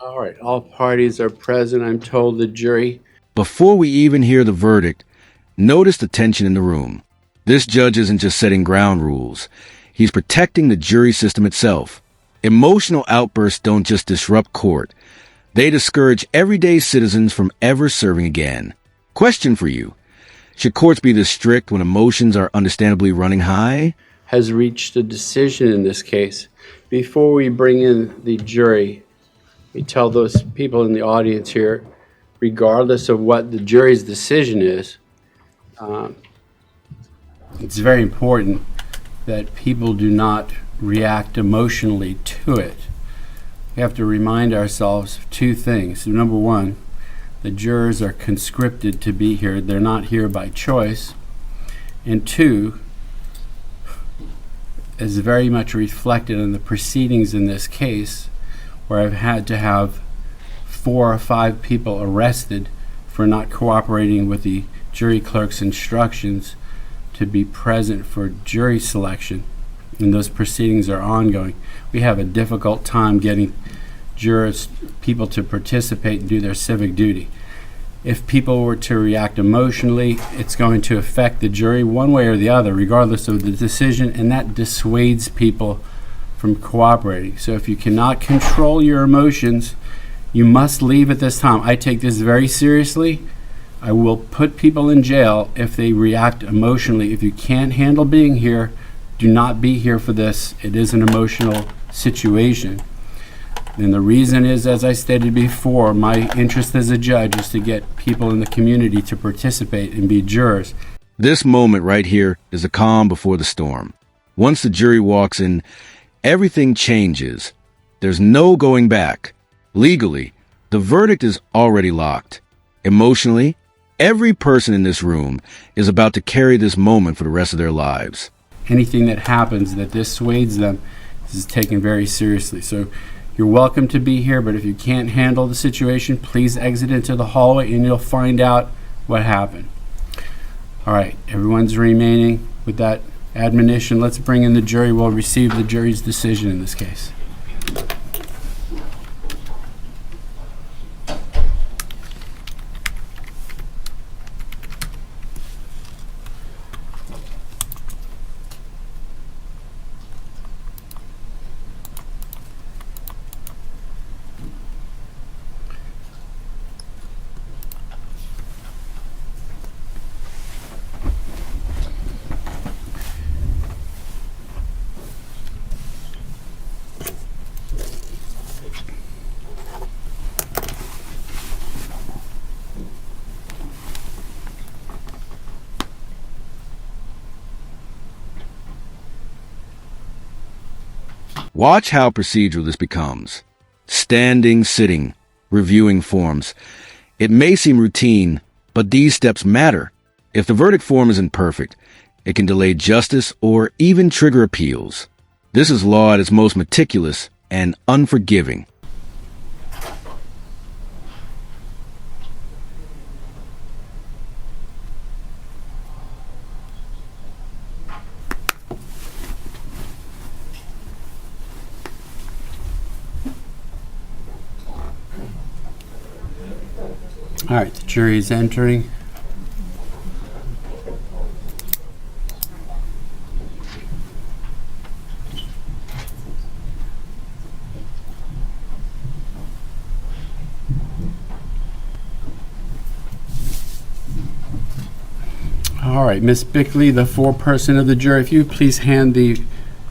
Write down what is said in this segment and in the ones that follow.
All right, all parties are present. I'm told the jury. Before we even hear the verdict, notice the tension in the room. This judge isn't just setting ground rules. He's protecting the jury system itself. Emotional outbursts don't just disrupt court. They discourage everyday citizens from ever serving again. Question for you. Should courts be this strict when emotions are understandably running high? Has reached a decision in this case. Before we bring in the jury, we tell those people in the audience here, regardless of what the jury's decision is, it's very important that people do not react emotionally to it. We have to remind ourselves of two things. Number one, the jurors are conscripted to be here. They're not here by choice. And two, is very much reflected in the proceedings in this case, where I've had to have 4 or 5 people arrested for not cooperating with the jury clerk's instructions to be present for jury selection, and those proceedings are ongoing. We have a difficult time getting people to participate and do their civic duty. If people were to react emotionally, it's going to affect the jury one way or the other, regardless of the decision, and that dissuades people from cooperating. So if you cannot control your emotions, you must leave at this time. I take this very seriously. I will put people in jail if they react emotionally. If you can't handle being here, do not be here for this. It is an emotional situation. And the reason is, as I stated before, my interest as a judge is to get people in the community to participate and be jurors. This moment right here is a calm before the storm. Once the jury walks in, everything changes. There's no going back. Legally, the verdict is already locked. Emotionally, every person in this room is about to carry this moment for the rest of their lives. Anything that happens that dissuades them is taken very seriously. So you're welcome to be here, but if you can't handle the situation, please exit into the hallway and you'll find out what happened. All right, everyone's remaining with that admonition. Let's bring in the jury. We'll receive the jury's decision in this case. Watch how procedural this becomes. Standing, sitting, reviewing forms. It may seem routine, but these steps matter. If the verdict form isn't perfect, it can delay justice or even trigger appeals. This is law at its most meticulous and unforgiving. All right, the jury is entering. All right, Ms. Bickley, the foreperson of the jury, if you please hand the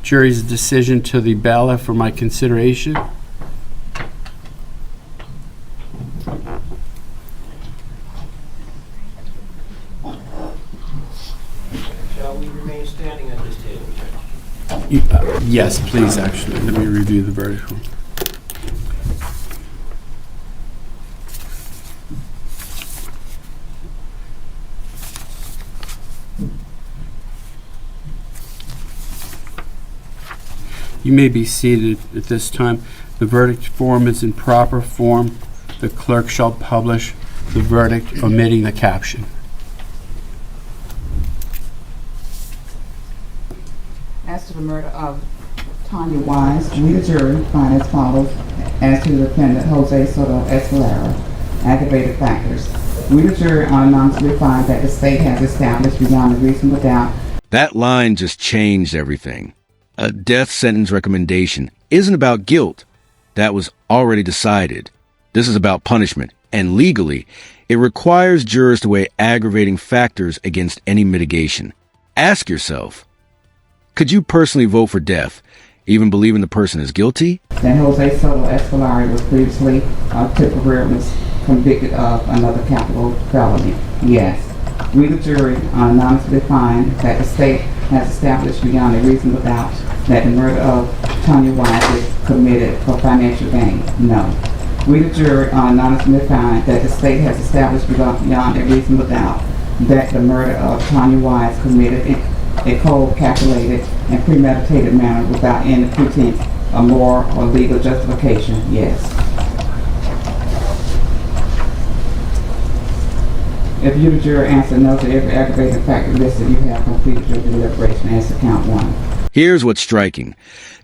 jury's decision to the bailiff for my consideration. Shall we remain standing at this table, Judge? Yes, please, actually. Let me review the verdict. You may be seated at this time. The verdict form is in proper form. The clerk shall publish the verdict, omitting the caption. As to the murder of Tanya Wise, we the jury find as follows as to the defendant Jose Soto-Escalera. Aggravated factors. We the jury unanimously find that the state has established beyond a reasonable doubt. That line just changed everything. A death sentence recommendation isn't about guilt. That was already decided. This is about punishment, and legally, it requires jurors to weigh aggravating factors against any mitigation. Ask yourself, could you personally vote for death, even believing the person is guilty? That Jose Soto-Escalera was previously temporarily convicted of another capital felony. Yes. We the jury unanimously find that the state has established beyond a reasonable doubt that the murder of Tanya Wise was committed for financial gain. No. We the jury unanimously find that the state has established beyond a reasonable doubt that the murder of Tanya Wise committed in a cold, calculated, and premeditated manner without any pretense of moral or legal justification. Yes. If you, the juror, answer no to every aggravating factor listed, you have completed your deliberation as to count one. Here's what's striking.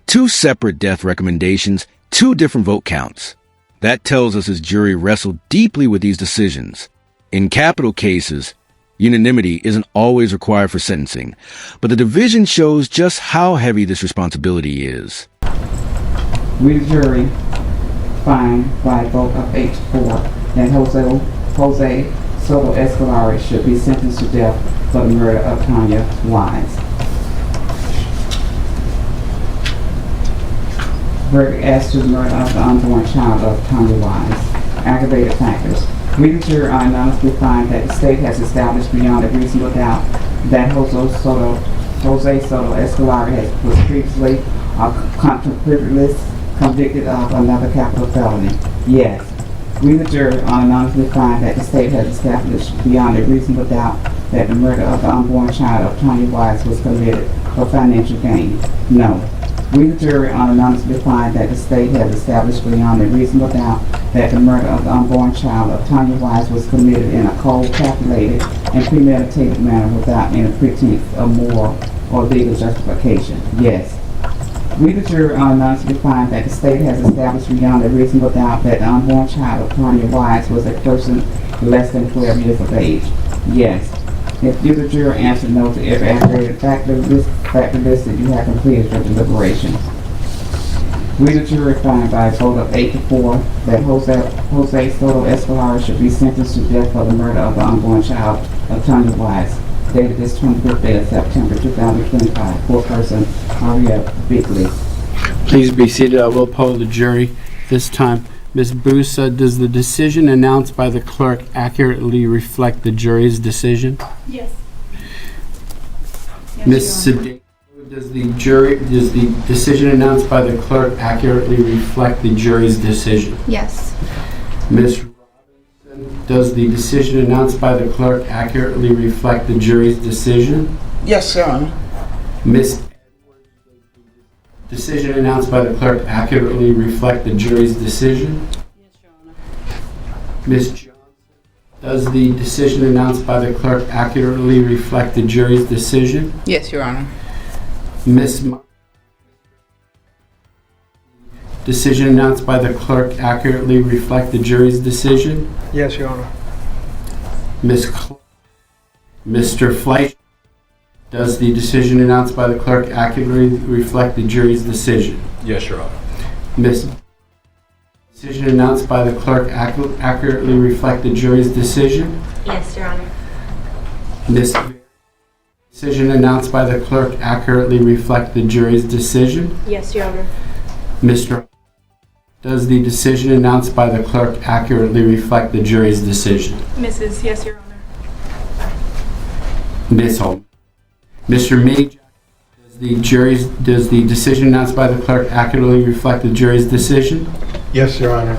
2 separate death recommendations, 2 different vote counts. That tells us his jury wrestled deeply with these decisions. In capital cases, unanimity isn't always required for sentencing, but the division shows just how heavy this responsibility is. We, the jury, find by a vote of 8-4 that Jose Soto-Escalera should be sentenced to death for the murder of Tanya Wise. Verdict as to the murder of the unborn child of Tanya Wise. Aggravated factors. We, the jury, unanimously find that the state has established beyond a reasonable doubt that Jose Soto-Escalera was previously convicted of another capital felony. Yes. We, the jury, unanimously find that the state has established beyond a reasonable doubt that the murder of the unborn child of Tanya Wise was committed for financial gain. No. We, the jury, unanimously find that the state has established beyond a reasonable doubt that the murder of the unborn child of Tanya Wise was committed in a cold, calculated, and premeditated manner without any pretense of moral or legal justification. Yes. We, the jury, unanimously find that the state has established beyond a reasonable doubt that the unborn child of Tanya Wise was a person less than 12 years of age. Yes. If you, the juror, answer no to every aggravated factor listed, you have completed your deliberation. We, the jury, find by a vote of 8-4 that Jose Soto-Escalera should be sentenced to death for the murder of the unborn child of Tanya Wise, dated this 25th day of September 2025. Foreperson, Aria Bigley. Please be seated. I will poll the jury this time. Ms. Busa, does the decision announced by the clerk accurately reflect the jury's decision? Yes. Ms. Sedano, does the decision announced by the clerk accurately reflect the jury's decision? Yes. Ms. Robinson, does the decision announced by the clerk accurately reflect the jury's decision? Yes, Your Honor. Ms. Edwards, does the decision announced by the clerk accurately reflect the jury's decision? Yes, Your Honor. Ms. Johnson, does the decision announced by the clerk accurately reflect the jury's decision? Yes, Your Honor. Ms. Meyer, decision announced by the clerk accurately reflect the jury's decision? Yes, Your Honor. Ms. Clark, Mr. Fleisch, does the decision announced by the clerk accurately reflect the jury's decision? Yes, Your Honor. Ms. Decision announced by the clerk accurately reflect the jury's decision? Yes, Your Honor. Ms. Decision announced by the clerk accurately reflect the jury's decision? Yes, Your Honor. Mr. Does the decision announced by the clerk accurately reflect the jury's decision? Mrs. Yes, Your Honor. Ms. Holm. Mr. Majak, does the decision announced by the clerk accurately reflect the jury's decision? Yes, Your Honor.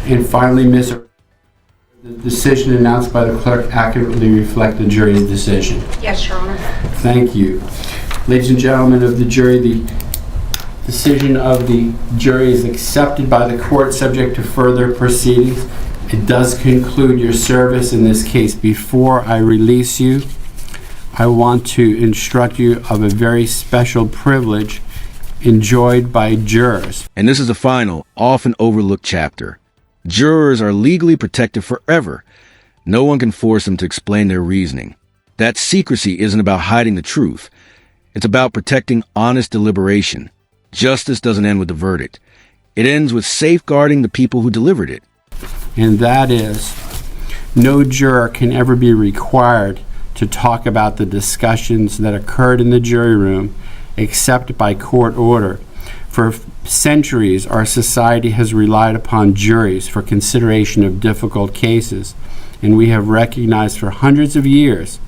And finally, Ms. The decision announced by the clerk accurately reflect the jury's decision? Yes, Your Honor. Thank you. Ladies and gentlemen of the jury, the decision of the jury is accepted by the court subject to further proceedings. It does conclude your service in this case. Before I release you, I want to instruct you of a very special privilege enjoyed by jurors. And this is the final, often overlooked chapter. Jurors are legally protected forever. No one can force them to explain their reasoning. That secrecy isn't about hiding the truth. It's about protecting honest deliberation. Justice doesn't end with the verdict. It ends with safeguarding the people who delivered it. And that is, no juror can ever be required to talk about the discussions that occurred in the jury room except by court order. For centuries, our society has relied upon juries for consideration of difficult cases, and we have recognized for hundreds of years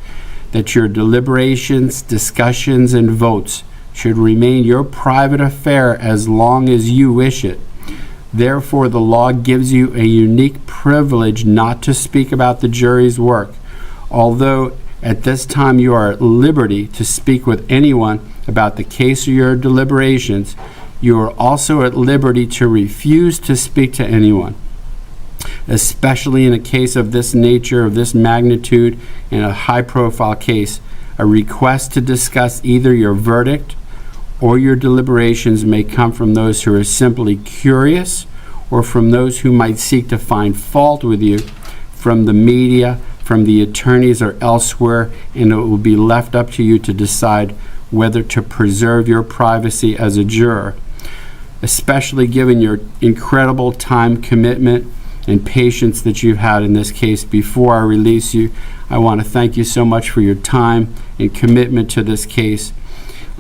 that your deliberations, discussions, and votes should remain your private affair as long as you wish it. Therefore, the law gives you a unique privilege not to speak about the jury's work. Although at this time you are at liberty to speak with anyone about the case or your deliberations, you are also at liberty to refuse to speak to anyone, especially in a case of this nature, of this magnitude, in a high-profile case. A request to discuss either your verdict or your deliberations may come from those who are simply curious, or from those who might seek to find fault with you, from the media, from the attorneys, or elsewhere, and it will be left up to you to decide whether to preserve your privacy as a juror. Especially given your incredible time commitment and patience that you've had in this case, before I release you, I want to thank you so much for your time and commitment to this case.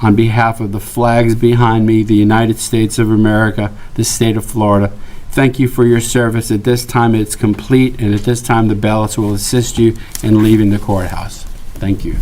On behalf of the flags behind me, the United States of America, the state of Florida, thank you for your service. At this time, it's complete, and at this time, the ballots will assist you in leaving the courthouse. Thank you.